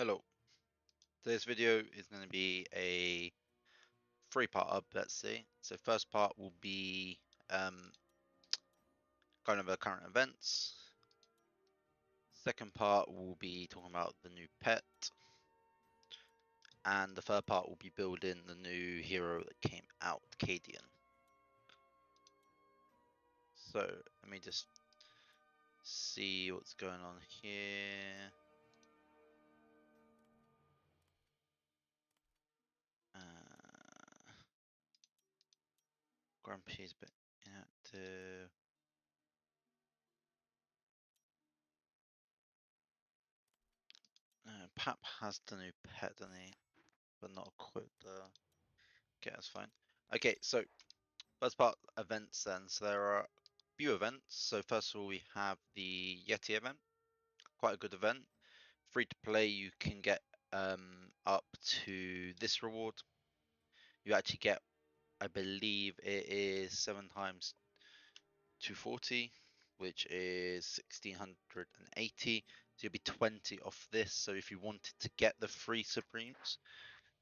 Hello. Today's video is going to be a three-part up, let's see. So first part will be kind of the current events. Second part will be talking about the new pet. And the third part will be building the new hero that came out, Cadrian. So let me just see what's going on here. Grumpy's a bit inactive. Pap has the new pet, doesn't he? But not equipped. Okay, that's fine. Okay, so first part, events then. So there are a few events. So first of all, we have the Yeti event. Quite a good event. Free to play, you can get up to this reward. You actually get, I believe it is 7 times 240, which is 1680. So you'll be 20 off this. So if you wanted to get the free Supremes,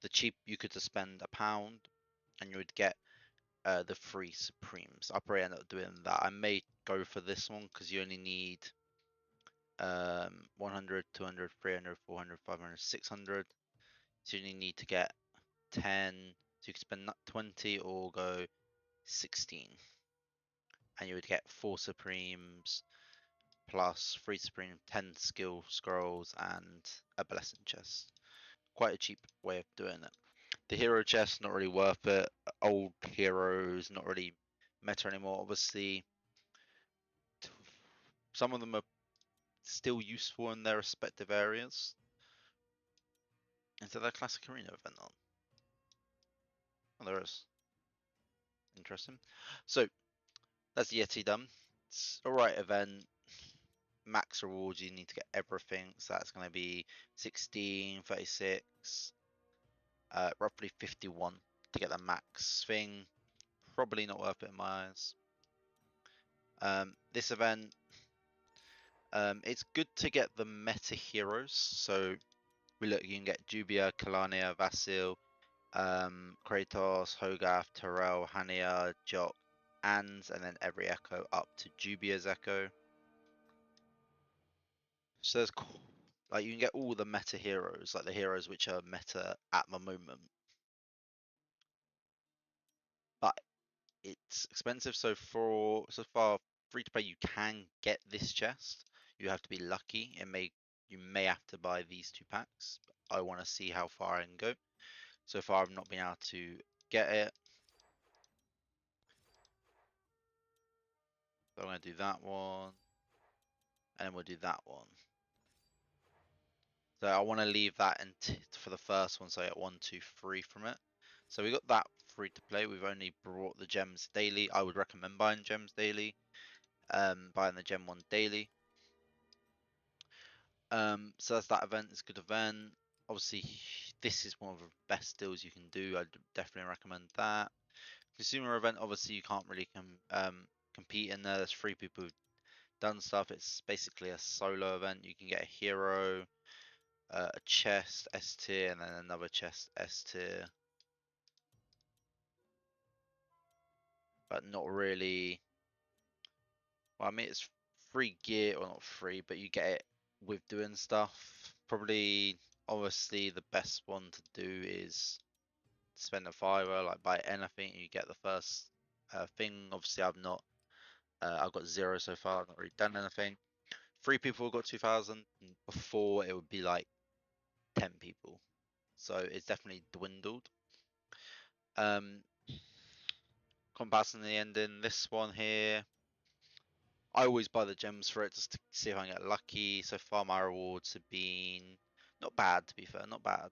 the cheap you could just spend £1 and you would get the free Supremes. I'll probably end up doing that. I may go for this one because you only need 100, 200, 300, 400, 500, 600. So you only need to get 10. So you can spend 20 or go 16. And you would get 4 Supremes plus 3 Supreme, 10 skill scrolls, and a blessing chest. Quite a cheap way of doing it. The hero chest, not really worth it. Old heroes, not really meta anymore. Obviously, some of them are still useful in their respective areas. Is there a classic arena event on? Oh, there is. Interesting. So that's the Yeti done. It's alright event. Max rewards, you need to get everything. So that's going to be 16, 36, roughly 51 to get the max thing. Probably not worth it in my eyes. This event, it's good to get the meta heroes. So you can get Jubia, Kalania, Vasil, Kratos, Hogarth, Terrell, Hania, Jock, and then every Echo up to Jubia's Echo. So there's like you can get all the meta heroes, like the heroes which are meta at the moment. But it's expensive, so so far free to play you can get this chest. You have to be lucky. You may have to buy these 2 packs. I want to see how far I can go. So far I've not been able to get it. So I'm gonna do that one. And then we'll do that one. So I want to leave that for the first one, so I get 1, 2, 3 from it. So we got that free to play. We've only brought the gems daily. I would recommend buying gems daily. Buying the gem one daily. So that's that event. It's a good event. Obviously, this is one of the best deals you can do. I'd definitely recommend that. Consumer event, obviously, you can't really compete in there. There's 3 people who've done stuff. It's basically a solo event. You can get a hero, a chest S tier, and then another chest S tier. But not really. Well, I mean, it's free gear, or not free, but you get it with doing stuff. Probably, obviously, the best one to do is spend a fiver, like buy anything, you get the first thing. Obviously, I've got 0 so far. I've not really done anything. 3 people have got 2,000. Before it would be like 10 people, so it's definitely dwindled. Comparison the ending, this one here, I always buy the gems for it just to see if I can get lucky. So far my rewards have been not bad, to be fair, not bad.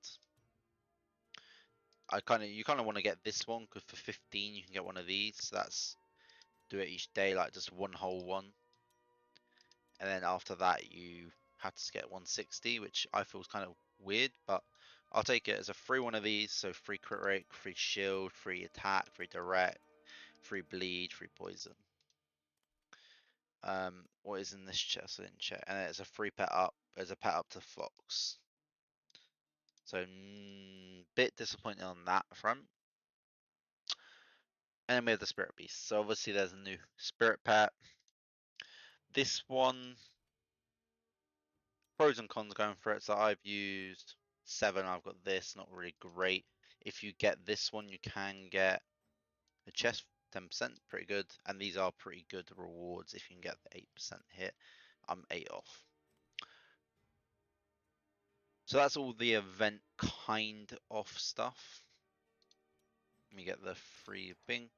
You kind of want to get this one because for 15 you can get one of these. So that's do it each day, like just one whole one. And then after that you have to get 160, which I feel is kind of weird, but I'll take it as a free one of these. So free crit rate, free shield, free attack, free direct, free bleed, free poison. What is in this chest? I didn't check. And it's a free pet up. There's a pet up to Fox. So, bit disappointing on that front. And then we have the Spirit Beast. So obviously there's a new Spirit Pet. This one, pros and cons going for it. So I've used 7. I've got this, not really great. If you get this one, you can get a chest 10%, pretty good. And these are pretty good rewards if you can get the 8% hit. I'm 8 off. So that's all the event kind of stuff. Let me get the free Bing.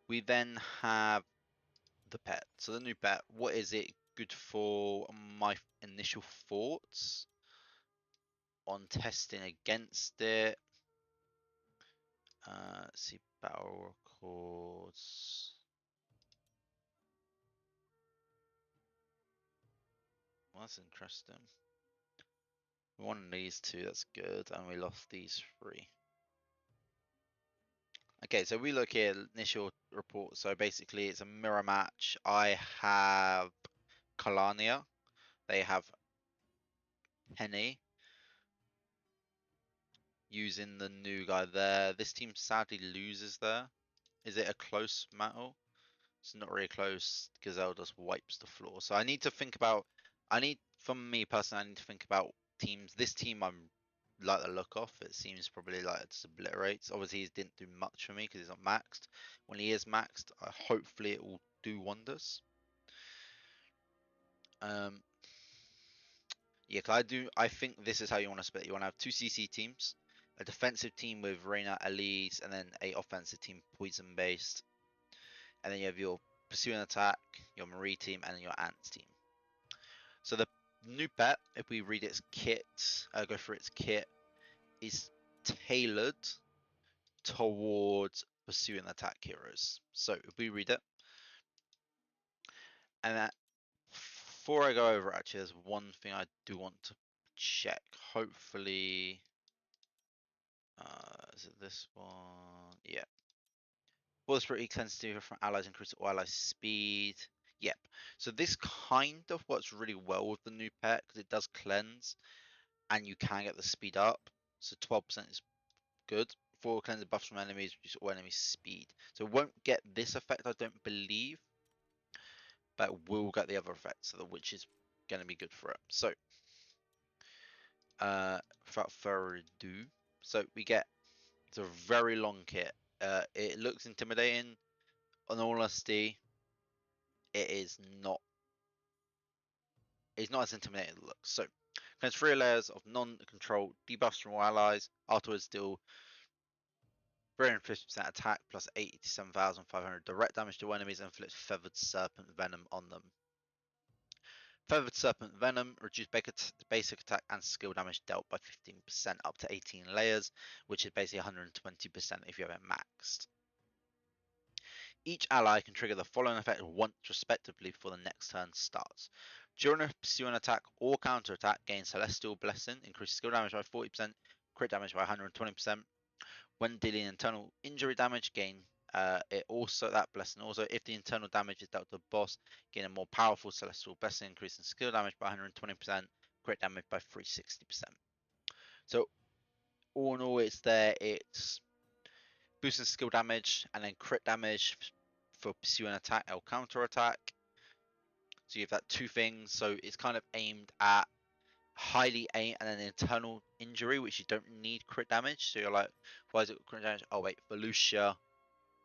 We then have the pet. So the new pet, what is it good for? My initial thoughts on testing against it. Let's see, battle records. Well, that's interesting. We won these 2, that's good, and we lost these 3. Okay, so we look here, initial report. So basically, it's a mirror match. I have Kalania. They have Penny using the new guy there. This team sadly loses there. Is it a close battle? It's not really close. Gazelle just wipes the floor. So I need to think about. For me personally, I need to think about teams. This team I'm like the look of. It seems probably like it just obliterates. Obviously, he didn't do much for me because he's not maxed. When he is maxed, hopefully it will do wonders. Yeah, cause I think this is how you want to split. You want to have 2 CC teams, a defensive team with Reyna, Elise, and then a offensive team poison based. And then you have your pursue and attack, your Marie team, and then your ants team. So the new pet, if we read its kit, go through its kit, is tailored towards pursue and attack heroes. So if we read it, and that before I go over, actually, there's one thing I do want to check. Hopefully, is it this one? Yeah. Water Spirit sensitive from allies increase all allies speed. Yep. So this kind of works really well with the new pet because it does cleanse and you can get the speed up. So 12% is good. 4 cleanser buffs from enemies, reduce all enemies speed. So it won't get this effect, I don't believe, but it will get the other effects, which is going to be good for it. So, without further ado, so we get it's a very long kit. It looks intimidating. On all honesty, it is not. It's not as intimidating as it looks. So, contains 3 layers of non-control debuffs from all allies. Afterwards, deal 350% attack plus 87,500 direct damage to enemies and inflicts feathered serpent venom on them. Feathered serpent venom reduce basic attack and skill damage dealt by 15% up to 18 layers, which is basically 120% if you have it maxed. Each ally can trigger the following effect once respectively before the next turn starts. During a pursuing attack or counter attack, gain Celestial Blessing, increase skill damage by 40%, crit damage by 120%. When dealing internal injury damage, gain that blessing. Also, if the internal damage is dealt to the boss, gain a more powerful Celestial Blessing, increasing skill damage by 120%, crit damage by 360%. So all in all, it's boosting skill damage and then crit damage for pursuing attack or counter attack. So you have that 2 things. So it's kind of aimed at highly aimed and then internal injury, which you don't need crit damage. So you're like, why is it crit damage? Oh wait, Felucia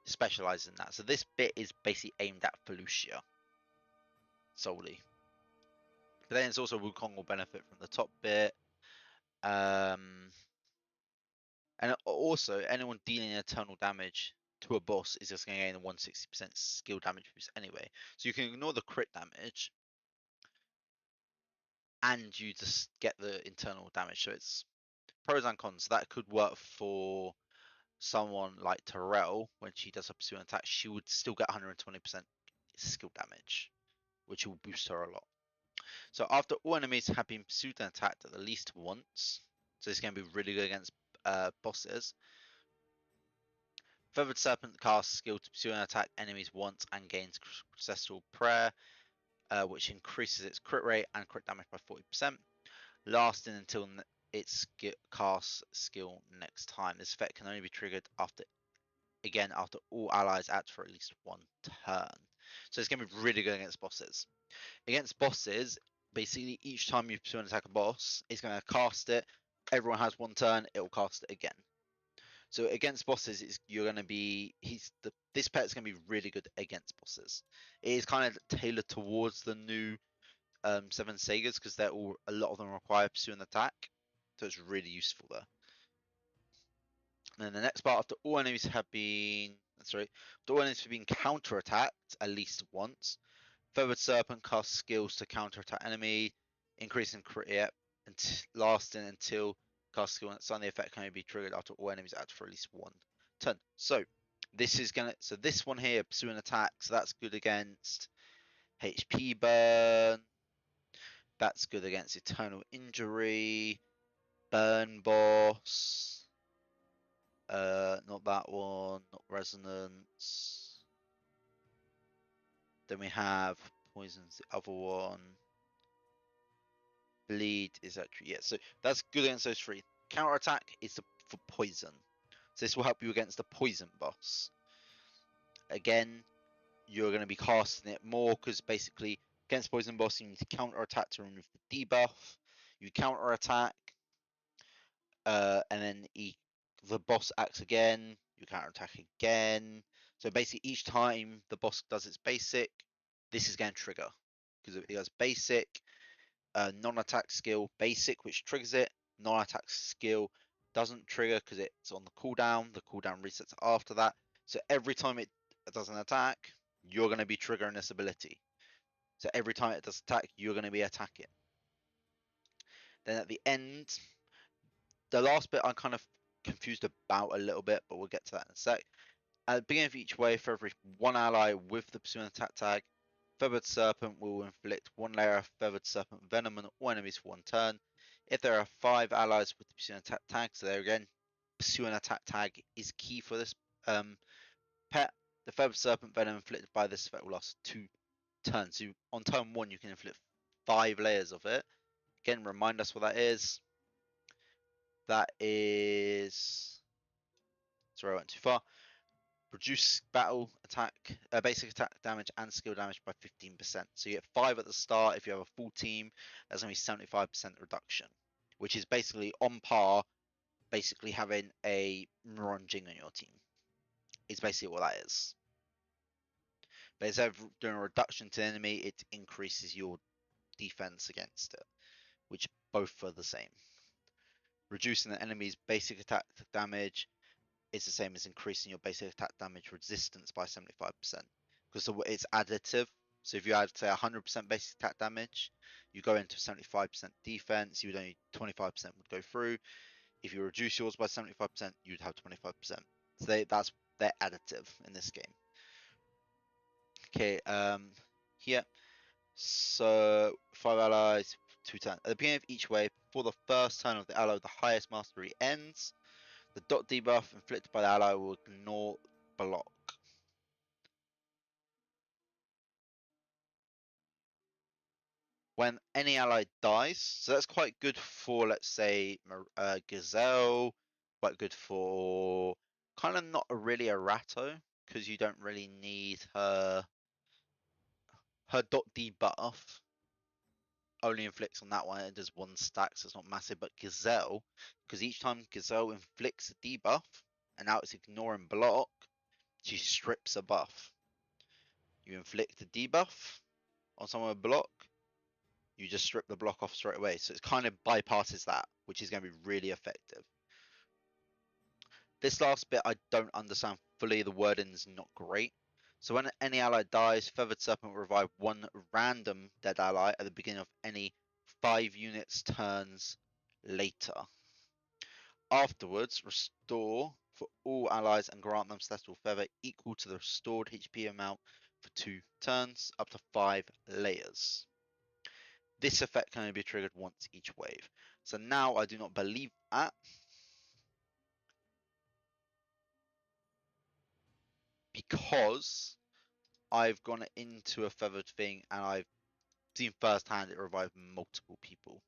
specializes in that. So this bit is basically aimed at Felucia solely. But then it's also Wukong will benefit from the top bit. And also, anyone dealing eternal damage to a boss is just going to gain a 160% skill damage boost anyway. So you can ignore the crit damage and you just get the internal damage. So it's pros and cons. That could work for someone like Terrell when she does a pursuing attack. She would still get 120% skill damage, which will boost her a lot. So after all enemies have been pursued and attacked at least once, so this is going to be really good against bosses. Feathered Serpent casts skill to pursue and attack enemies once and gains Ancestral Prayer, which increases its crit rate and crit damage by 40%, lasting until its cast skill next time. This effect can only be triggered after all allies act for at least one turn. So it's going to be really good against bosses. Against bosses, basically each time you pursue and attack a boss, it's going to cast it. Everyone has one turn, it will cast it again. So against bosses, you're going to be this pet's going to be really good against bosses. It is kind of tailored towards the new 7 Sagas because a lot of them require pursue and attack, so it's really useful there. And then the next part, after all enemies have been counter-attacked at least once, Feathered Serpent casts skills to counter-attack enemy, increasing crit and lasting until cast skill. And the effect can only be triggered after all enemies act for at least one turn. So this one here, pursue and attack. So that's good against HP burn. That's good against eternal injury, burn boss. Not that one, not resonance. Then we have poisons, the other one. Bleed is actually, yeah, so that's good against those three. Counter attack is for poison. So this will help you against the poison boss. Again, you're going to be casting it more because basically against poison boss you need to counter attack to remove the debuff. You counter attack, and then the boss acts again. You counter attack again. So basically, each time the boss does its basic, this is going to trigger because it does basic, non-attack skill, basic, which triggers it. Non-attack skill doesn't trigger because it's on the cooldown. The cooldown resets after that. So every time it does an attack, you're going to be triggering this ability. So every time it does attack, you're going to be attacking. Then at the end, the last bit I'm kind of confused about a little bit, but we'll get to that in a sec. At the beginning of each wave, for every one ally with the pursuing attack tag, Feathered Serpent will inflict 1 layer of Feathered Serpent Venom on all enemies for 1 turn. If there are 5 allies with the pursuing attack tag, so there again, pursuing attack tag is key for this pet. The Feathered Serpent Venom inflicted by this effect will last 2 turns. So on turn 1, you can inflict 5 layers of it. Again, remind us what that is. That is. Sorry, I went too far. Reduce battle attack, basic attack damage and skill damage by 15%. So you get 5 at the start. If you have a full team, that's going to be 75% reduction, which is basically on par, basically having a Jing on your team. It's basically what that is. But instead of doing a reduction to the enemy, it increases your defense against it, which both are the same. Reducing the enemy's basic attack damage is the same as increasing your basic attack damage resistance by 75%, because it's additive. So if you add, say, 100% basic attack damage, you go into 75% defense, you would only 25% would go through. If you reduce yours by 75%, you'd have 25%. So they're additive in this game. Okay, here. So 5 allies, 2 turns. At the beginning of each wave, before the first turn of the ally with the highest mastery ends, the dot debuff inflicted by the ally will ignore block. When any ally dies, so that's quite good for, let's say, Gazelle, quite good for kind of not really a Ratto, because you don't really need her dot debuff only inflicts on that one, it does 1 stack, so it's not massive. But Gazelle, because each time Gazelle inflicts a debuff, and now it's ignoring block, she strips a buff. You inflict a debuff on someone with block, you just strip the block off straight away. So it kind of bypasses that, which is going to be really effective. This last bit I don't understand fully, the wording's not great. So when any ally dies, Feathered Serpent will revive 1 random dead ally at the beginning of any 5 units turns later. Afterwards, restore for all allies and grant them Celestial Feather equal to the restored HP amount for 2 turns, up to 5 layers. This effect can only be triggered once each wave. So now I do not believe that, because I've gone into a feathered thing and I've seen firsthand it revive multiple people.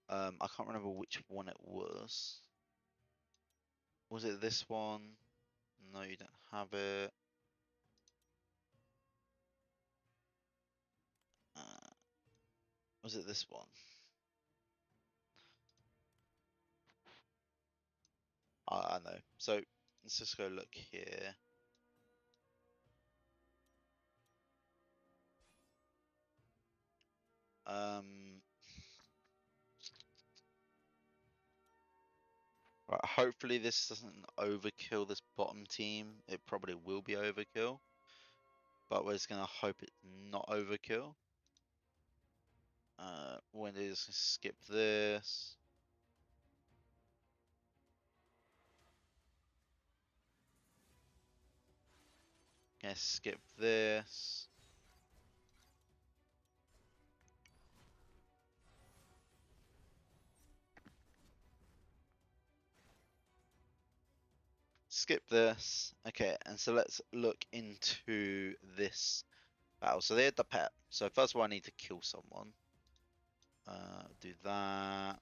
I can't remember which one it was. Was it this one? No, you don't have it. Was it this one? I know. So let's just go look here. Right, hopefully this doesn't overkill this bottom team. It probably will be overkill, but we're just gonna hope it's not overkill. When they just skip this. Gonna skip this. Skip this. Okay, and so let's look into this battle. So they had the pet. So first of all, I need to kill someone. Do that.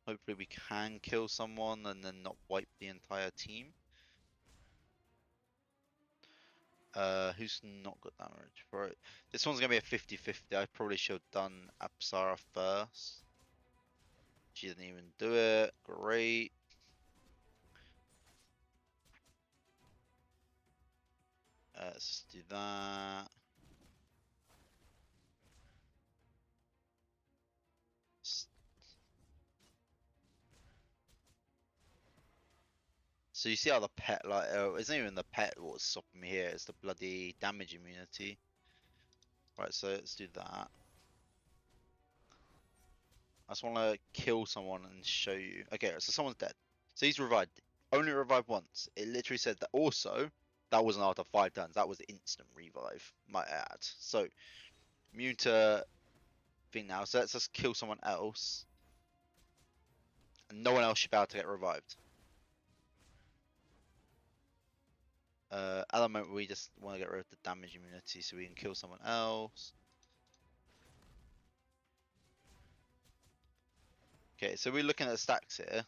Hopefully we can kill someone and then not wipe the entire team. Who's not got damage? Right. This one's gonna be a 50-50. I probably should have done Apsara first. She didn't even do it. Great. Let's do that. So you see how the pet, like, it's not even the pet what's stopping me here, it's the bloody damage immunity. Right, so let's do that. I just want to kill someone and show you. Okay, so someone's dead. So he's revived. Only revived once. It literally said that. Also, that wasn't after 5 turns. That was instant revive, might add. So, immune to thing now. So let's just kill someone else. And no one else should be able to get revived. At the moment, we just want to get rid of the damage immunity so we can kill someone else. Okay, so we're looking at the stacks here,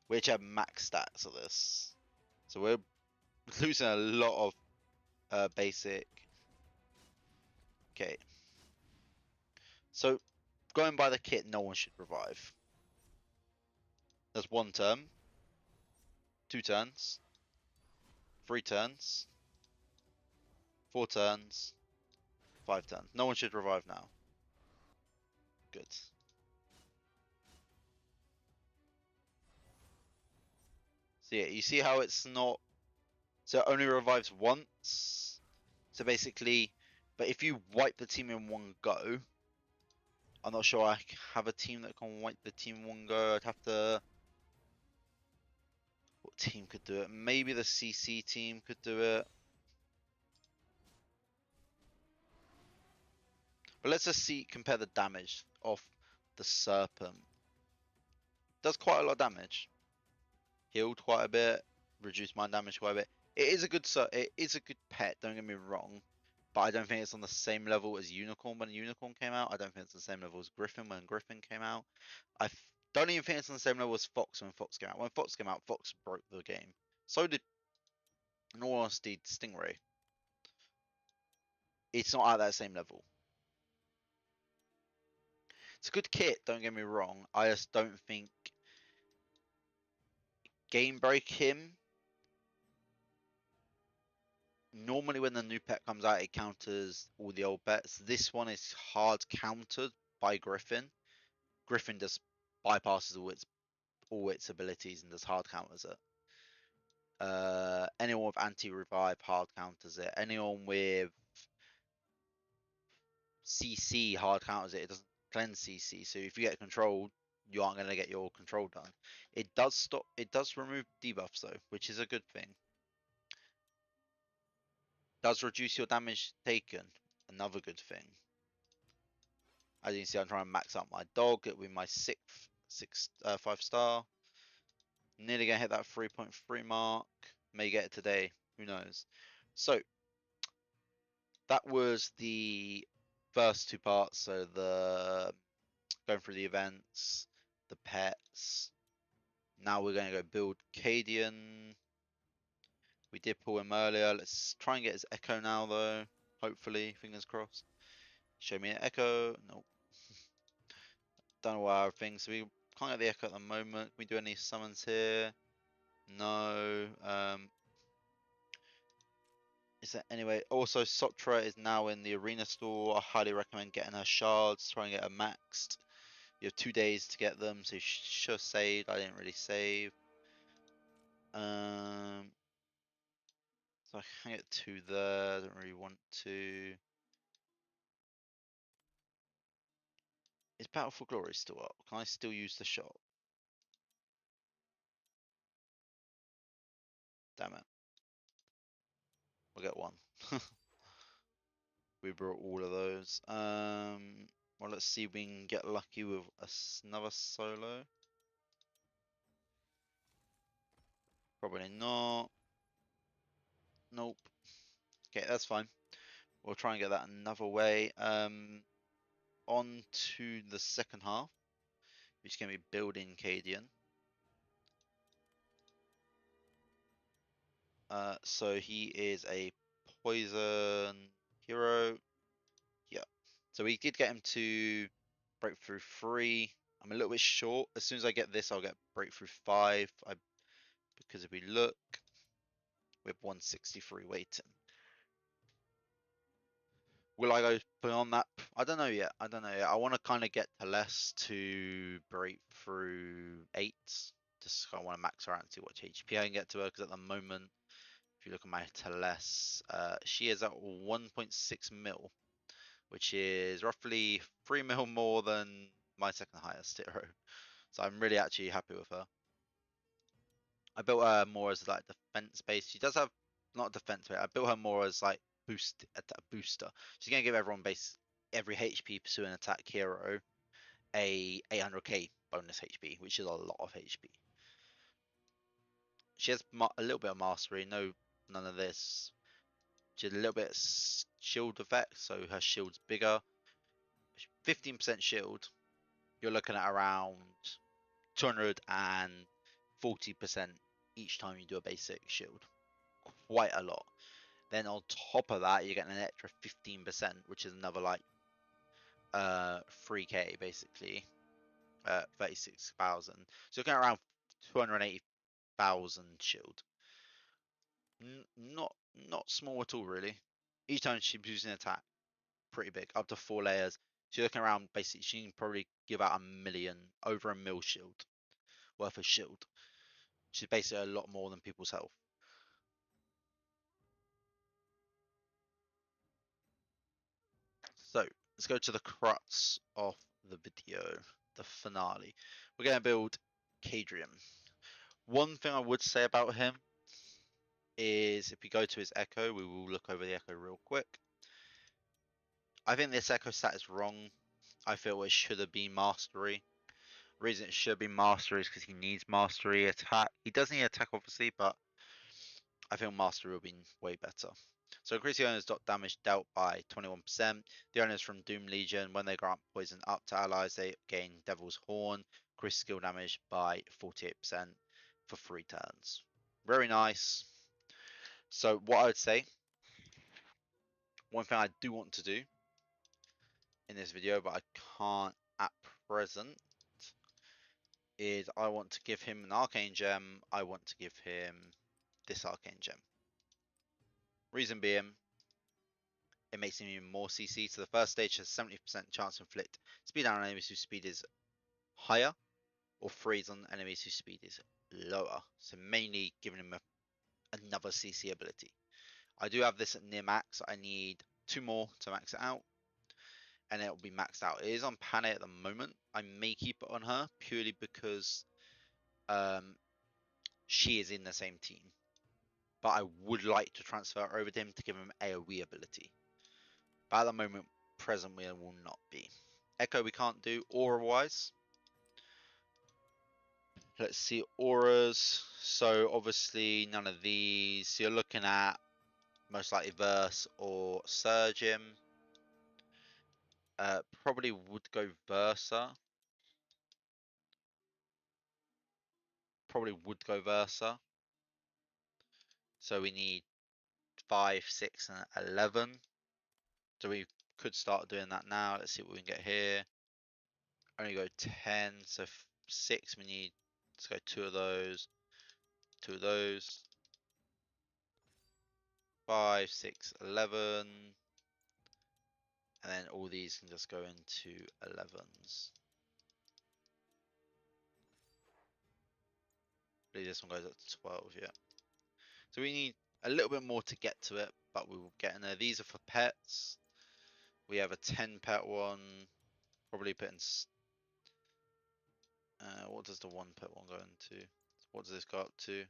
which have max stats of this. So we're losing a lot of basic. Okay. So going by the kit, no one should revive. That's 1 turn, 2 turns, 3 turns, 4 turns, 5 turns. No one should revive now. Good. So yeah, you see how it's not. So it only revives once. So basically, but if you wipe the team in one go, I'm not sure I have a team that can wipe the team in one go. I'd have to. What team could do it? Maybe the CC team could do it. But let's just see, compare the damage of the Serpent. Does quite a lot of damage. Healed quite a bit. Reduced my damage quite a bit. It is a good pet, don't get me wrong. But I don't think it's on the same level as Unicorn when Unicorn came out. I don't think it's the same level as Griffin when Griffin came out. Don't even think it's on the same level as Fox when Fox came out. When Fox came out, Fox broke the game. So did, in all honesty, Stingray. It's not at that same level. It's a good kit, don't get me wrong. I just don't think game break him. Normally when the new pet comes out, it counters all the old pets. This one is hard countered by Griffin. Griffin just bypasses all its abilities and just hard counters it. Anyone with anti-revive hard counters it. Anyone with CC hard counters it. It doesn't cleanse CC, so if you get controlled, you aren't going to get your control done. It does stop. It does remove debuffs though, which is a good thing. Does reduce your damage taken, another good thing. As you can see, I'm trying to max out my dog with my 5-star. Nearly gonna hit that 3.3 mark. May get it today. Who knows? So that was the first 2 parts. So the going through the events, the pets. Now we're going to go build Cadrian. We did pull him earlier. Let's try and get his Echo now, though. Hopefully, fingers crossed. Show me an Echo. Nope. Don't know why our thing. So we can't get the Echo at the moment. Can we do any summons here? No. Is that anyway? Also, Sotra is now in the arena store. I highly recommend getting her shards. Try and get her maxed. You have 2 days to get them, so you should have saved. I didn't really save. So I can get 2 there. I don't really want to. Is Battle for Glory still up? Can I still use the shop? Damn it. We'll get 1. We brought all of those. Well, let's see if we can get lucky with another solo. Probably not. Nope. Okay, that's fine. We'll try and get that another way. On to the second half, which is going to be building Cadian. So he is a poison hero. Yeah. So we did get him to breakthrough 3. I'm a little bit short. As soon as I get this, I'll get breakthrough 5. Because if we look, we have 163 waiting. Will I go beyond that? I don't know yet. I don't know yet. I want to kind of get to less to break through 8. Just I want to max her out and see what HP I can get to her. Because at the moment, if you look at my Teles, she is at 1.6 mil, which is roughly 3 mil more than my second highest hero. So I'm really actually happy with her. I built her more as like defense base. She does have not defense base. I built her more as like a booster. She's gonna give everyone every HP pursuing attack hero a 800k bonus HP, which is a lot of HP. She has a little bit of mastery. None of this. She has a little bit of shield effect, so her shield's bigger. 15% shield. You're looking at around 240% each time you do a basic shield. Quite a lot. Then on top of that, you're getting an extra 15%, which is another like 3k basically, 36,000. So you're getting around 280,000 shield. Not small at all really. Each time she's using an attack, pretty big, up to 4 layers. So you're looking around basically. She can probably give out over a mil shield worth of shield. Which is basically a lot more than people's health. So let's go to the crux of the video, the finale. We're going to build Cadrian. One thing I would say about him is if we go to his Echo, we will look over the Echo real quick. I think this Echo stat is wrong. I feel it should have been Mastery. The reason it should be Mastery is because he needs Mastery attack. He does need attack obviously, but I think Mastery will be way better. So increase the owner's dot damage dealt by 21%. The owners from Doom Legion, when they grant poison up to allies, they gain Devil's Horn. Increase skill damage by 48% for 3 turns. Very nice. So what I would say, one thing I do want to do in this video, but I can't at present, is I want to give him an Arcane Gem. I want to give him this Arcane Gem. Reason being, it makes him even more CC. So the first stage has 70% chance to inflict speed down on enemies whose speed is higher, or freeze on enemies whose speed is lower. So mainly giving him another CC ability. I do have this at near max. I need 2 more to max it out, and it will be maxed out. It is on Pane at the moment. I may keep it on her purely because she is in the same team. But I would like to transfer over to him to give him AoE ability. But at the moment, present we will not be. Echo we can't do aura wise. Let's see auras. So obviously none of these. So you're looking at most likely Verse or Surgeon. Probably would go Versa. probably would go Versa. So we need 5, 6, and 11. So we could start doing that now. Let's see what we can get here. Only go 10, so 6 we need. Let's go 2 of those, 2 of those. 5, 6, 11. And then all these can just go into 11s. I believe this one goes up to 12, yeah. So we need a little bit more to get to it, but we will get in there. These are for pets. We have a 10 pet one. Probably put in. What does the 1 pet one go into? What does this go up to?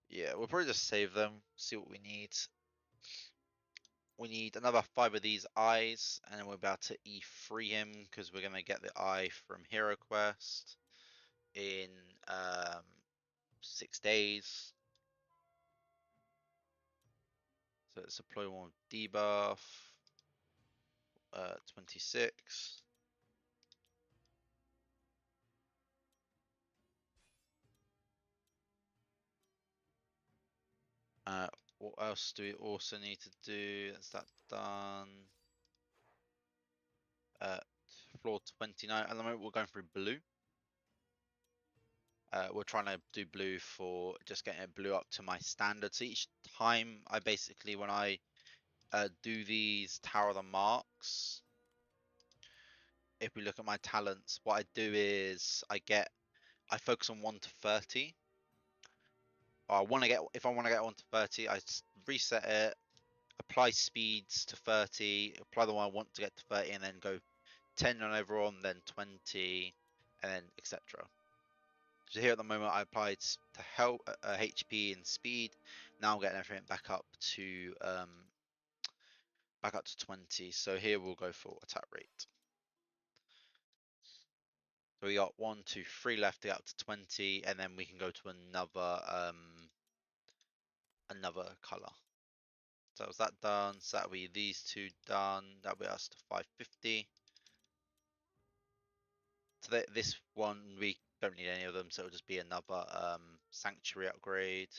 Yeah, we'll probably just save them. See what we need. We need another 5 of these eyes, and then we're about to E3 him because we're gonna get the eye from Hero Quest in 6 days. So let's deploy one with debuff. 26. What else do we also need to do? Is that done? Floor 29. At the moment, we're going through blue. We're trying to do blue for just getting it blue up to my standards. So each time I basically, when I do these Tower of the Marks, if we look at my talents, what I do is I focus on 1 to 30. Or if I want to get 1 to 30, I reset it, apply speeds to 30, apply the one I want to get to 30, and then go 10 on overall, and then 20, and then etc. So here at the moment, I applied to help HP and speed. Now I'm getting everything back up to 20. So here we'll go for attack rate. So we got 1, 2, 3 left to get up to 20, and then we can go to another color. So is that done? So that'll be these 2 done. That'll be us to 550. So this one we don't need any of them, so it'll just be another sanctuary upgrade.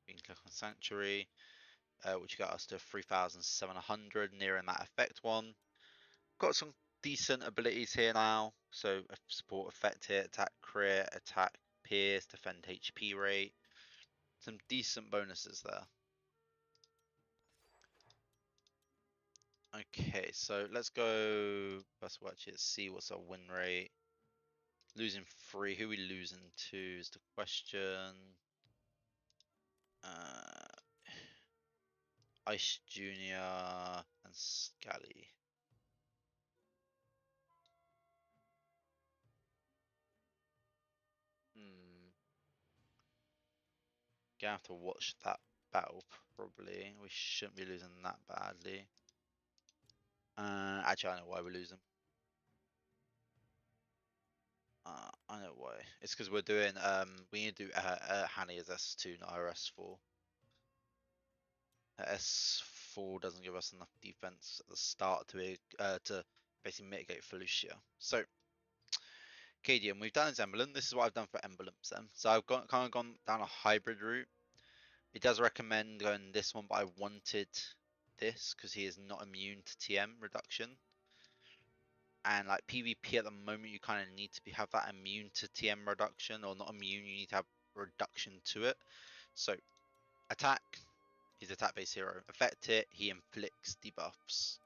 We can click on sanctuary, which got us to 3,700, nearing that effect one. Got some decent abilities here now. So a support effect here, attack crit, attack pierce, defend HP rate. Some decent bonuses there. Okay, so let's go. Let's watch it. See what's our win rate. Losing 3. Who we losing to is the question. Ice Junior and Scally. Gonna have to watch that battle probably. We shouldn't be losing that badly. Actually, I know why we're losing. I know why. It's because we're doing we need to do Hanny as S2, not our S4. S4 doesn't give us enough defense at the start to basically mitigate for Lucia. So Cadrian, we've done his emblem. This is what I've done for emblems then. So I've kind of gone down a hybrid route. It does recommend going this one, but I wanted this because he is not immune to TM reduction. And like PvP at the moment, you kind of need to have that immune to TM reduction, or not immune, you need to have reduction to it. So attack, he's attack based hero. Affect it, he inflicts debuffs.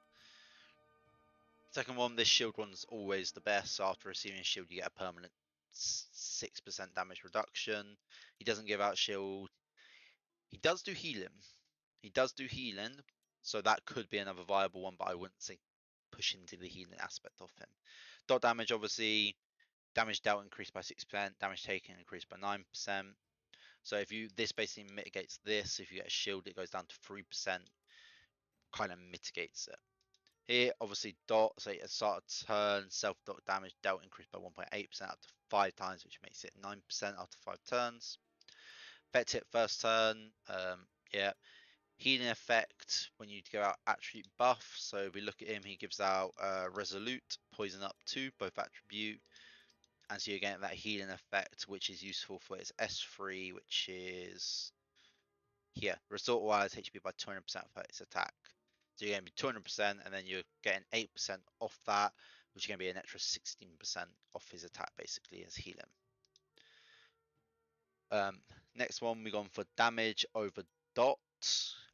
Second one, this shield one's always the best. So after receiving a shield, you get a permanent 6% damage reduction. He doesn't give out shield. He does do healing. He does do healing, so that could be another viable one, but I wouldn't say push into the healing aspect of him. Dot damage, obviously, damage dealt increased by 6%, damage taken increased by 9%. So if this basically mitigates this, if you get a shield, it goes down to 3%, kind of mitigates it. Here, obviously, dot, so at the start of turn, self-dot damage dealt increased by 1.8% up to 5 times, which makes it 9% after 5 turns. Effect hit first turn, yeah. Healing effect when you go out attribute buff. So if we look at him, he gives out Resolute, Poison up 2, both attribute. And so you're getting that healing effect, which is useful for its S3, which is here. Resort wise HP by 200% for its attack. So you're going to be 200%, and then you're getting 8% off that, which is going to be an extra 16% off his attack, basically, as healing. Next one, we're going for damage over dot.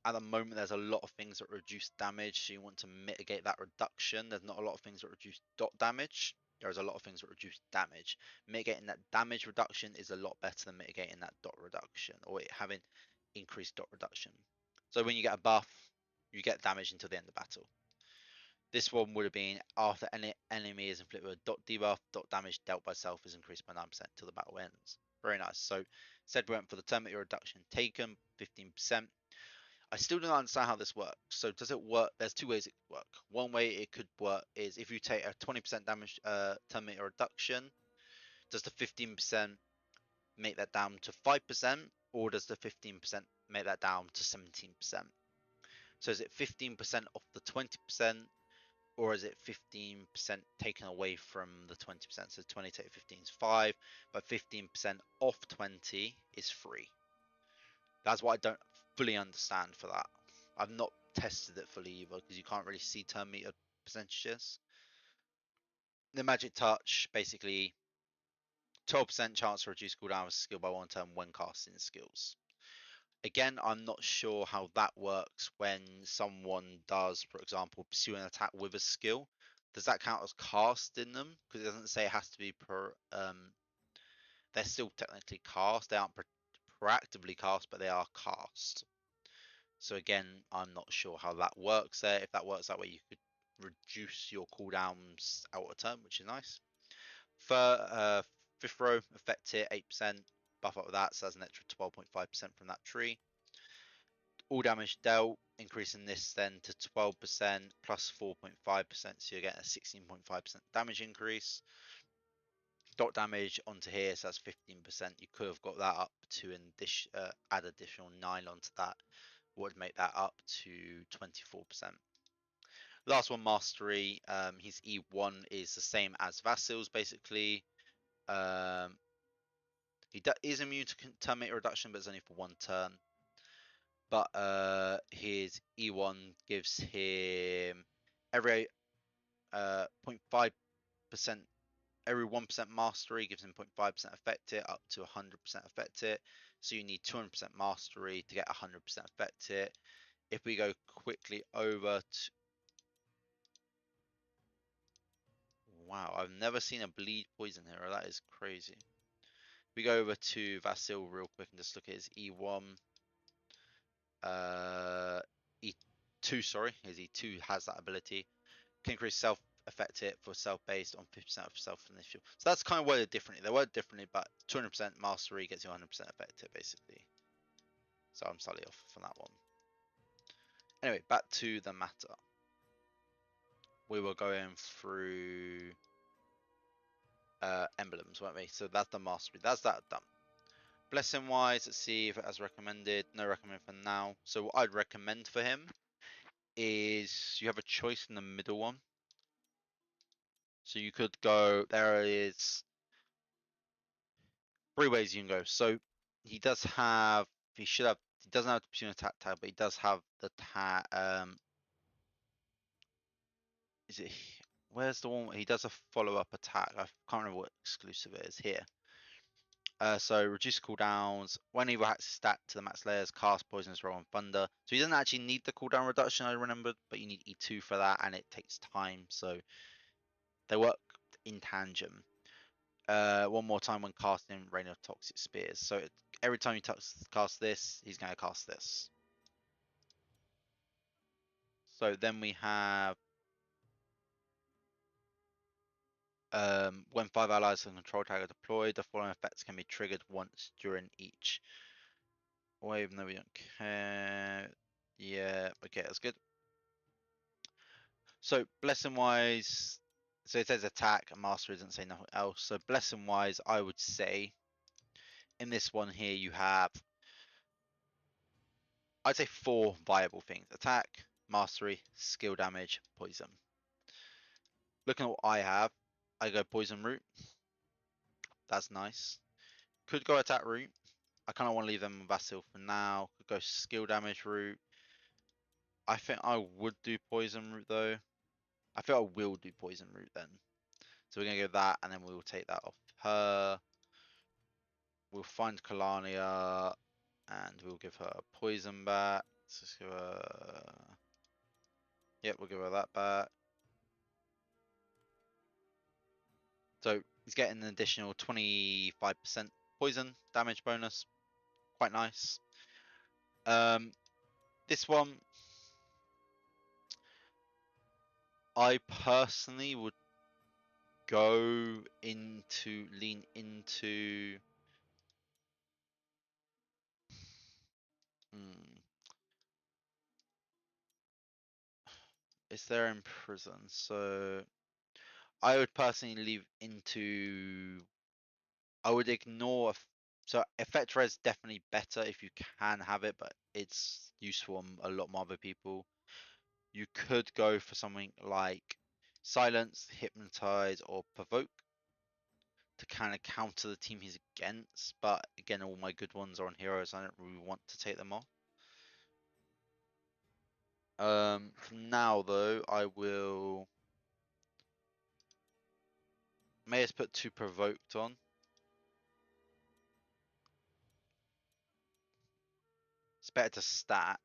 At the moment, there's a lot of things that reduce damage, so you want to mitigate that reduction. There's not a lot of things that reduce dot damage. There's a lot of things that reduce damage. Mitigating that damage reduction is a lot better than mitigating that dot reduction, or it having increased dot reduction. So when you get a buff, you get damage until the end of battle. This one would have been after any enemy is inflicted with a dot debuff, dot damage dealt by self is increased by 9% till the battle ends. Very nice. So said we went for the term reduction taken, 15%. I still don't understand how this works. So does it work? There's two ways it could work. One way it could work is if you take a 20% damage term reduction, does the 15% make that down to 5%, or does the 15% make that down to 17%? So is it 15% off the 20%, or is it 15% taken away from the 20%? So 20 take 15 is 5, but 15% off 20 is 3. That's what I don't fully understand for that. I've not tested it fully either, because you can't really see turn meter percentages. The magic touch, basically 12% chance to reduce cooldown of a skill by 1 turn when casting skills. Again, I'm not sure how that works when someone does, for example, pursue an attack with a skill. Does that count as casting them? Because it doesn't say it has to be per. They're still technically cast. They aren't proactively cast, but they are cast. So again, I'm not sure how that works there. If that works that way, you could reduce your cooldowns out of turn, which is nice. For fifth row, effect here, 8%. Buff up with that, so that's an extra 12.5% from that tree. All damage dealt, increasing this then to 12% plus 4.5%, so you're getting a 16.5% damage increase. Dot damage onto here, so that's 15%. You could have got that up to add additional 9 onto that, would make that up to 24%. Last one, mastery. His E1 is the same as Vassil's basically. He is immune to turn meter reduction, but it's only for 1 turn. But his E1 gives him every 0.5%, every 1% mastery gives him 0.5% affect it, up to 100% affect it. So you need 200% mastery to get 100% affect it. If we go quickly over to, wow, I've never seen a bleed poison hero. That is crazy. We go over to Vassil real quick and just look at his E1. E2, sorry, his E2 has that ability. Can increase self affect hit for self based on 50% of self initial. So that's kind of worded differently. They're worded differently, but 200% mastery gets you 100% affect hit basically. So I'm slightly off from that one. Anyway, back to the matter. We were going through emblems, weren't we? So that's the mastery. That's that done. Blessing wise, let's see if it has recommended. No recommend for now. So what I'd recommend for him is you have a choice in the middle one. So you could go, there is 3 ways you can go. So he does have, he doesn't have the pursue attack tag, but he does have the tag, is it, where's the one, he does a follow-up attack. I can't remember what exclusive it is here. So reduce cooldowns, when he hacks his stat to the max layers, cast poisonous roll on thunder. So he doesn't actually need the cooldown reduction, I remembered, but you need E2 for that, and it takes time, so they work in tangent. One more time when casting Rain of Toxic Spears. So every time you cast this, he's going to cast this. So then we have when 5 allies and control tag are deployed, the following effects can be triggered once during each wave. No, we don't care. Yeah, okay, that's good. So blessing wise, so it says attack and mastery doesn't say nothing else. So blessing wise, I would say in this one here you have I'd say 4 viable things: attack, mastery, skill damage, poison. Looking at what I have, I go poison route. That's nice. Could go attack route. I kind of want to leave them on Vasil for now. Could go skill damage route. I think I would do poison route though. I think I will do poison route then. So we're gonna go that, and then we will take that off her. We'll find Kalania, and we'll give her a poison back. Let's just give her. Yep, we'll give her that back. So he's getting an additional 25% poison damage bonus. Quite nice. This one, I personally would go into, lean into. Is there in prison? So I would personally leave into. I would ignore. So effect res definitely better if you can have it, but it's useful on a lot more other people. You could go for something like silence, hypnotize, or provoke to kind of counter the team he's against. But again, all my good ones are on heroes. I don't really want to take them off. For now though, I will. May have put 2 provoked on. It's better to stack.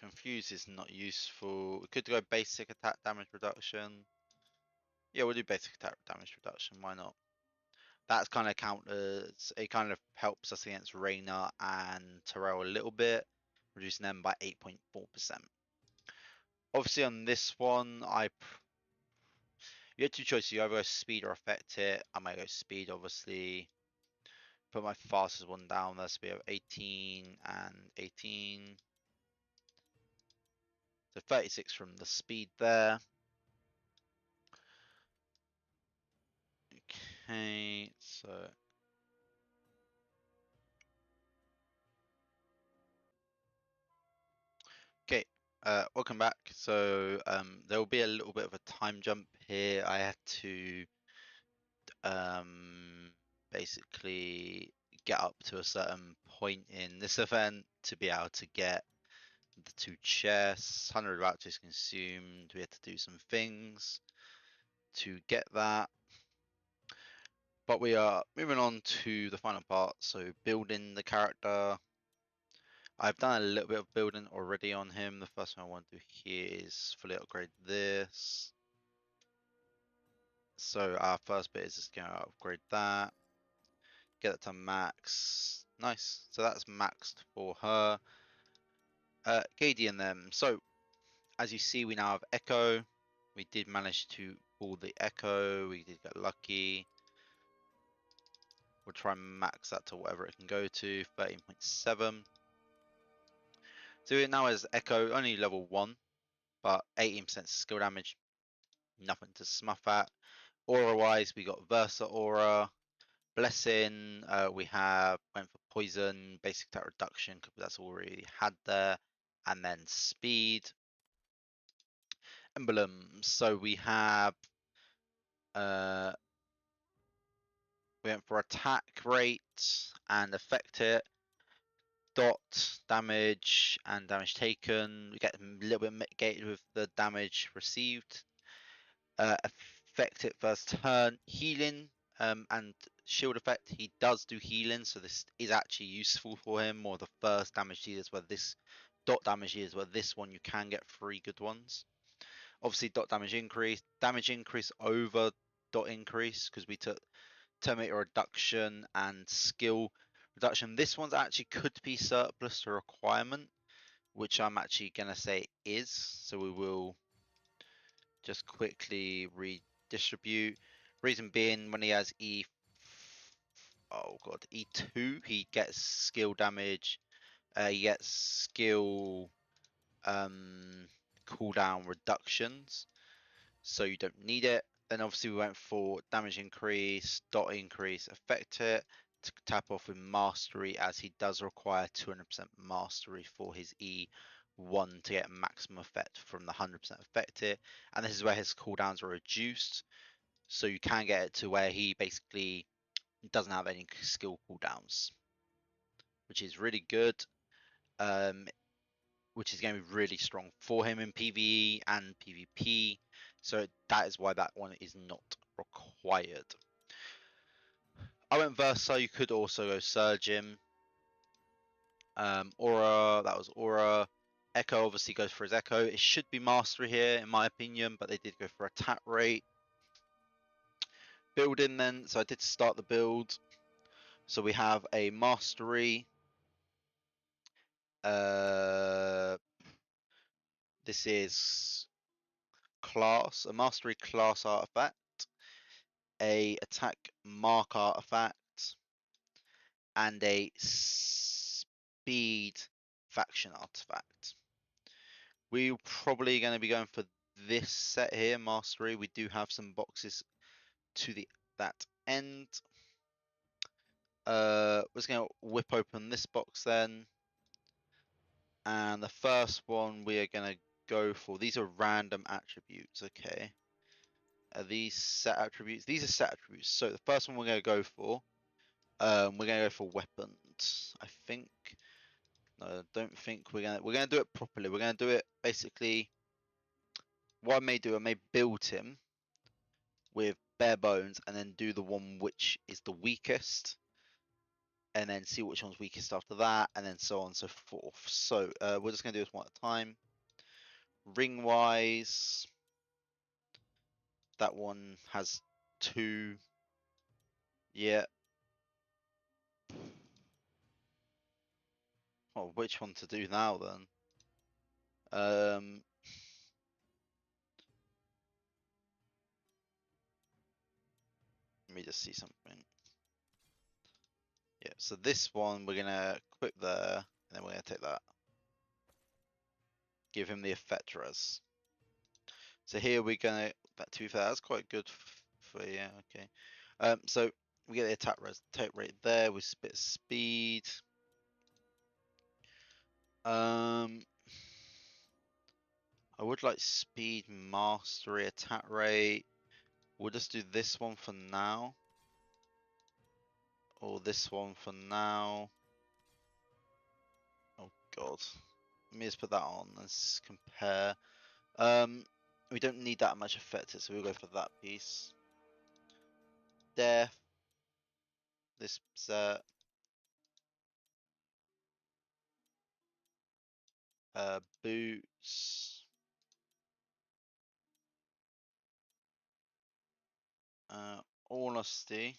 Confuse is not useful. We could go basic attack damage reduction. Yeah, we'll do basic attack damage reduction. Why not? That's kind of counters. It kind of helps us against Reyna and Terrell a little bit, reducing them by 8.4%. Obviously, on this one, you have 2 choices. You either go speed or affect it. I might go speed, obviously. Put my fastest one down. That's be 18 and 18. So 36 from the speed there. Okay, so okay, welcome back. So there will be a little bit of a time jump here. I had to basically get up to a certain point in this event to be able to get the 2 chests. 100 vouchers consumed. We had to do some things to get that. But we are moving on to the final part. So building the character. I've done a little bit of building already on him. The first thing I want to do here is fully upgrade this. So our first bit is just going to upgrade that. Get it to max. Nice. So that's maxed for her. Cadrian then. So as you see, we now have Echo. We did manage to pull the Echo. We did get lucky. We'll try and max that to whatever it can go to. 13.7. So it now has Echo, only level 1, but 18% skill damage. Nothing to smuff at. Aura wise, we got Versa Aura, Blessing. We went for Poison, Basic Attack Reduction, because that's all we already had there, and then Speed. Emblems. So we have we went for attack rate and affect it, dot damage and damage taken. We get a little bit mitigated with the damage received. Affect it first turn, healing and shield effect. He does do healing, so this is actually useful for him. More the first damage dealers, where this dot damage is where this one you can get 3 good ones. Obviously, dot damage increase over dot increase, because we took Terminator reduction and skill reduction. This one's actually could be surplus to requirement, which I'm actually gonna say is. So we will just quickly redistribute. Reason being, when he has E2, he gets skill damage You get skill cooldown reductions, so you don't need it. Then obviously we went for damage increase, dot increase, affect it, to tap off with mastery, as he does require 200% mastery for his E1 to get maximum effect from the 100% affect it. And this is where his cooldowns are reduced, so you can get it to where he basically doesn't have any skill cooldowns, which is really good. Which is going to be really strong for him in PvE and PvP. So that is why that one is not required. I went Versa. You could also go Surgeon. Aura, that was Aura. Echo obviously goes for his Echo. It should be Mastery here, in my opinion, but they did go for attack rate. Building then, so I did start the build. So we have a Mastery. This is class, a Mastery class artifact, a attack mark artifact, and a speed faction artifact. We're probably going to be going for this set here, Mastery. We do have some boxes to that end. We're just going to whip open this box then. And the first one we are going to go for, these are random attributes, okay. Are these set attributes? These are set attributes. So the first one we're going to go for, we're going to go for weapons, I think. No, I don't think we're gonna do it properly. We're gonna do it basically. What I may do, I may build him with bare bones, and then do the one which is the weakest, and then see which one's weakest after that, and then so on and so forth. So we're just gonna do this one at a time. Ring wise, that one has 2. Yeah. Oh, which one to do now then? Let me just see something. Yeah, so this one we're gonna equip there, and then we're gonna take that. Give him the effect res. So here we're gonna, that 2 fair, that's quite good for, yeah, okay. So we get the attack rate there with bit of speed. I would like speed, mastery, attack rate. We'll just do this one for now. Or this one for now. Oh god. Let me just put that on. Let's compare. We don't need that much effect, so we'll go for that piece. Death. This set. Boots. Honesty.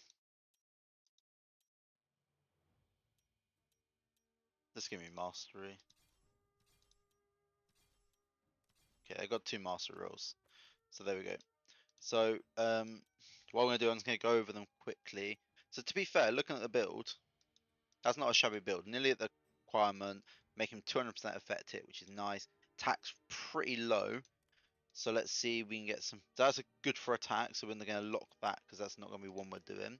Just give me mastery. Okay, I got 2 master rolls. So there we go. So what I'm gonna do, I'm just gonna go over them quickly. So to be fair, looking at the build, that's not a shabby build. Nearly at the requirement, make him 200% effect hit, which is nice. Attack's pretty low. So let's see if we can get some. That's a good for attack, so we're gonna lock that because that's not gonna be one we're doing.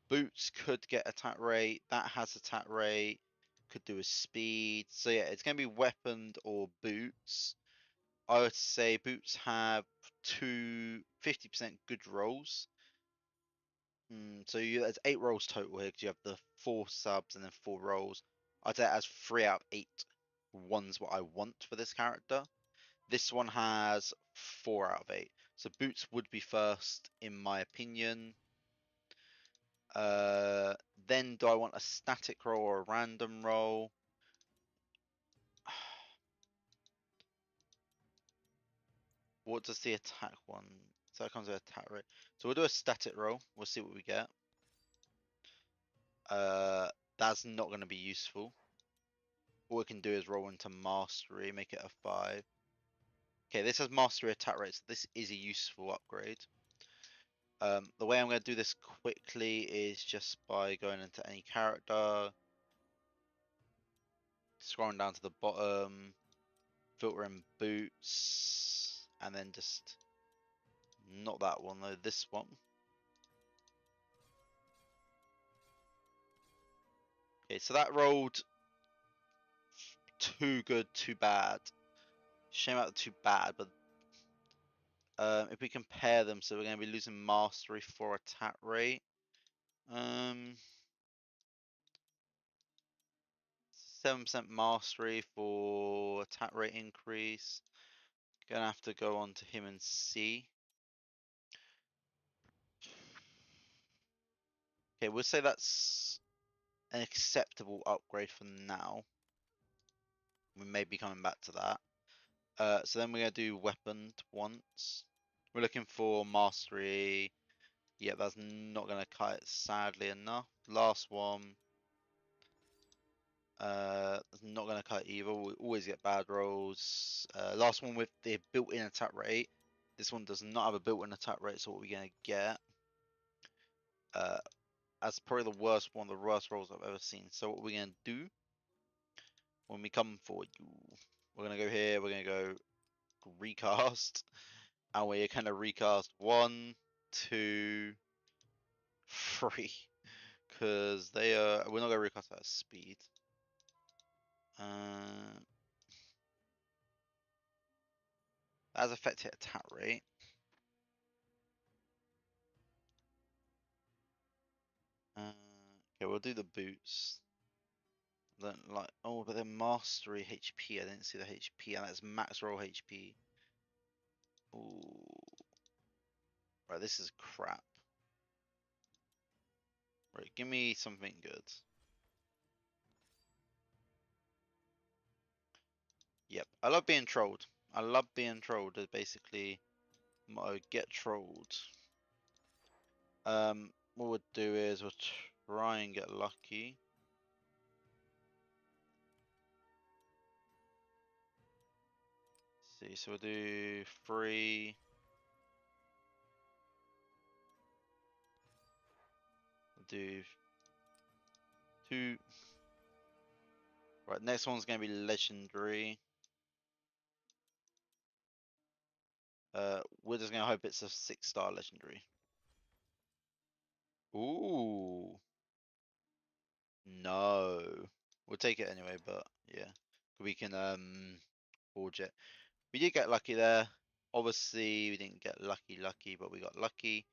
Boots could get attack rate. That has attack rate. Could do a speed. So yeah, it's gonna be weaponed or boots. I would say boots have 50% good rolls. So there's 8 rolls total here because you have the 4 subs and then 4 rolls. I'd say it has 3 out of 8 ones what I want for this character. This one has 4 out of 8. So boots would be first in my opinion. Then do I want a static roll or a random roll? What does the attack one? So that comes with attack rate. So we'll do a static roll. We'll see what we get. That's not going to be useful. All we can do is roll into mastery, make it a 5. Okay, this has mastery attack rate, so this is a useful upgrade. The way I'm going to do this quickly is just by going into any character. scrolling down to the bottom, filter in boots, and then just not that one though, this one. Okay, so that rolled too good, too bad. Shame out the too bad, but if we compare them, so we're going to be losing mastery for attack rate. 7% mastery for attack rate increase. Gonna have to go on to him and see. Okay, we'll say that's an acceptable upgrade for now. We may be coming back to that. So then we're gonna do weapon once. We're looking for mastery. Yeah, that's not gonna cut it, sadly enough. Last one. Not gonna cut either. We always get bad rolls. Last one with the built-in attack rate. This one does not have a built-in attack rate, so what we're gonna get? That's probably the worst one, the worst rolls I've ever seen. So what we're gonna do when we come for you, we're gonna go here. We're gonna go recast, and we're gonna recast 1, 2, 3, because they are. We're not gonna recast at speed. As affected attack rate. Okay, we'll do the boots. Then like, oh, but then mastery HP. I didn't see the HP, and that's max roll HP. Ooh, right, this is crap. Right, give me something good. Yep, I love being trolled. I love being trolled. Is basically motto, get trolled. What we'll do is we'll try and get lucky. Let's see, so we'll do 3. We'll do 2. Right, next one's gonna be legendary. We're just gonna hope it's a 6-star legendary. Ooh. No. We'll take it anyway, but yeah. We can forge it. We did get lucky there. Obviously we didn't get lucky, but we got lucky.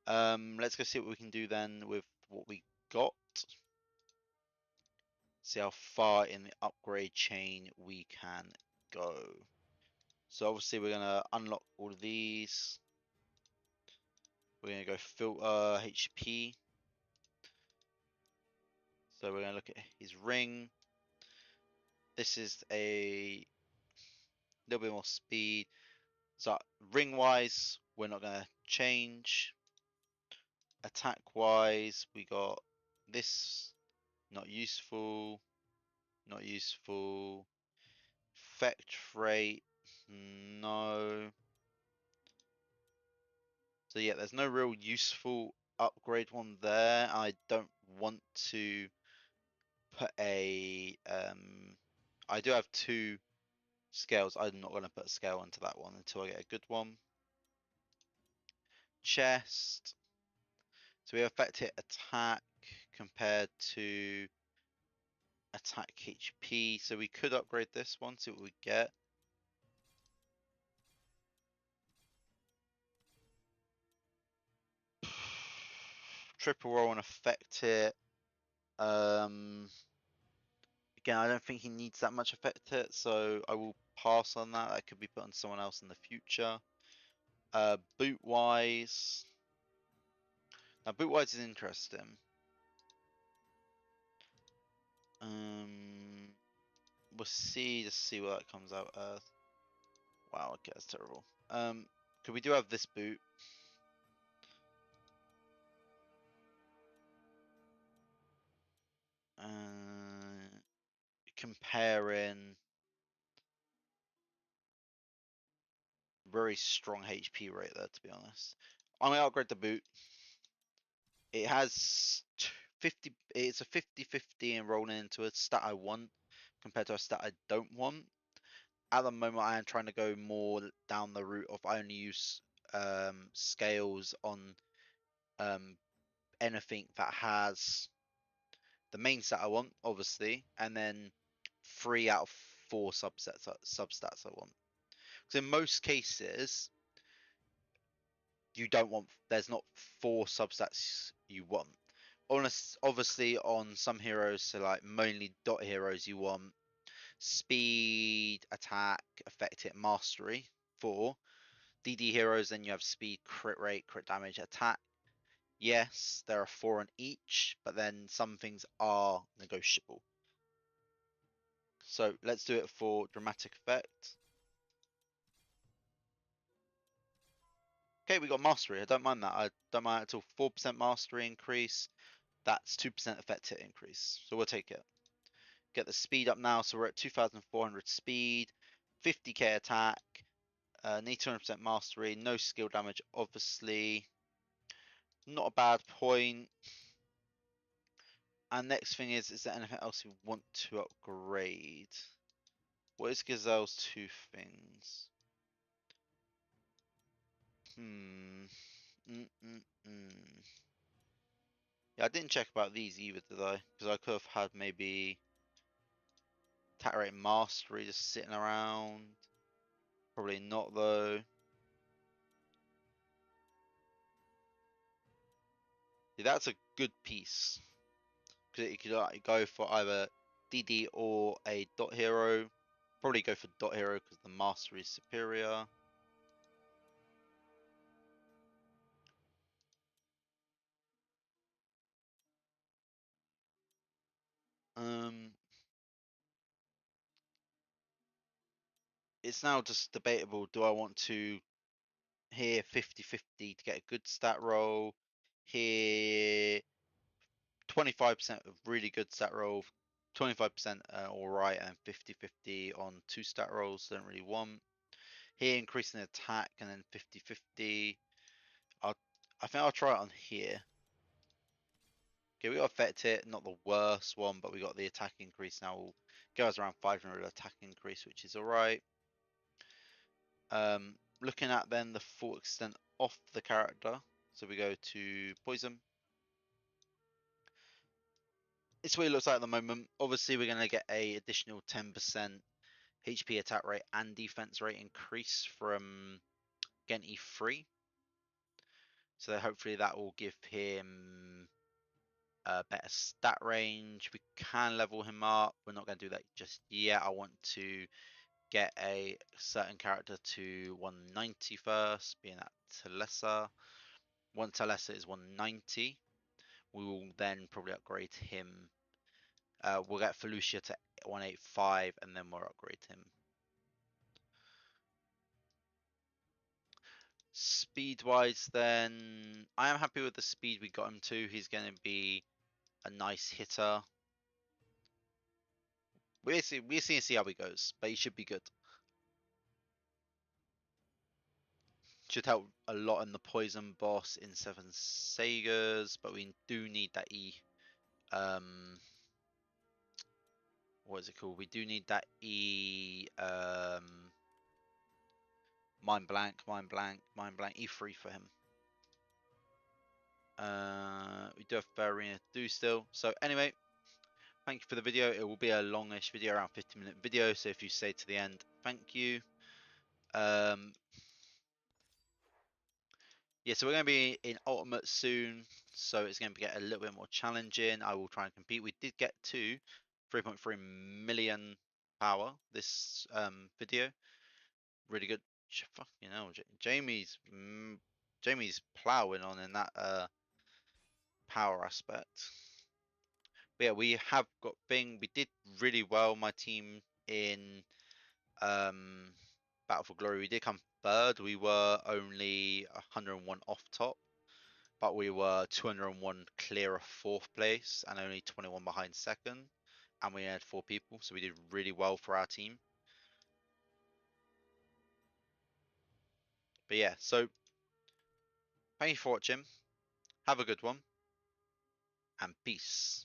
Let's go see what we can do then with what we got. See how far in the upgrade chain we can go. So obviously we're gonna unlock all of these. We're gonna go filter HP. So we're gonna look at his ring. This is a little bit more speed. So ring wise, we're not gonna change. Attack wise, we got this, not useful, not useful. Effect rate, no. So yeah, there's no real useful upgrade one there. I don't want to put a I do have 2 scales. I'm not going to put a scale onto that one until I get a good one. Chest. So we affect hit attack compared to attack HP. So we could upgrade this one, see what we get. Triple roll and affect hit. Again, I don't think he needs that much affect hit, so I will pass on that. That could be put on someone else in the future. Boot wise. Now boot wise is interesting. We'll see. Just see what that comes out as. Wow, okay, that's terrible. Could we do have this boot? Comparing very strong HP rate there, to be honest. I'm gonna upgrade the boot. It has 50. It's a 50-50 and rolling into a stat I want, compared to a stat I don't want. At the moment, I am trying to go more down the route of I only use scales on um, anything that has the main stat I want, obviously, and then 3 out of 4 substats I want. Because in most cases, you don't want. There's not 4 substats you want. Obviously, on some heroes, so like mainly dot heroes, you want speed, attack, effect hit, mastery. 4 DD heroes, then you have speed, crit rate, crit damage, attack. Yes, there are 4 on each, but then some things are negotiable. So let's do it for dramatic effect. Okay, we got mastery. I don't mind that. I don't mind at all. 4% mastery increase. That's 2% effect hit increase. So we'll take it. Get the speed up now. So we're at 2,400 speed, 50k attack, need 200% mastery, no skill damage, obviously. Not a bad point. And next thing is there anything else you want to upgrade? What is Gazelle's 2 things? Hmm. Yeah, I didn't check about these either, did I? Because I could have had maybe attack rate mastery just sitting around. Probably not though. Yeah, that's a good piece. Because it could go for either DD or a dot hero. Probably go for dot hero because the mastery is superior. Um, it's now just debatable. Do I want to here 50-50 to get a good stat roll? Here 25% of really good stat roll, 25% alright, and 50-50 on 2 stat rolls. Don't really want. Here increasing attack and then 50-50. I think I'll try it on here. Okay, we got affect hit, not the worst one, but we got the attack increase now. We'll give us around 500 attack increase, which is alright. Looking at then the full extent of the character. So we go to poison. It's what it looks like at the moment. Obviously, we're going to get a additional 10% HP attack rate and defense rate increase from getting E3. So hopefully that will give him a better stat range. We can level him up. We're not going to do that just yet. I want to get a certain character to 190 first, being that Talessa. Once Talessa is 190, we will then probably upgrade him. We'll get Felucia to 185 and then we'll upgrade him. Speed wise, then I am happy with the speed we got him to. He's going to be a nice hitter. We'll see how he goes, but he should be good. Should help a lot in the poison boss in 7 Sagas, but we do need that what is it called? We do need that mind blank, E3 for him. We do have Farina to do still. So anyway, thank you for the video. It will be a longish video, around 50-minute video. So if you stay to the end, thank you. Yeah, so we're going to be in Ultimate soon, so it's going to get a little bit more challenging. I will try and compete. We did get to 3.3 million power this video. Really good. Fucking hell, Jamie's plowing on in that power aspect. But yeah, we have got thing. We did really well, my team, in Battle for Glory. We did come third. We were only 101 off top, but we were 201 clear of 4th place and only 21 behind 2nd. And we had 4 people, so we did really well for our team. But yeah, so thank you for watching. Have a good one, and peace.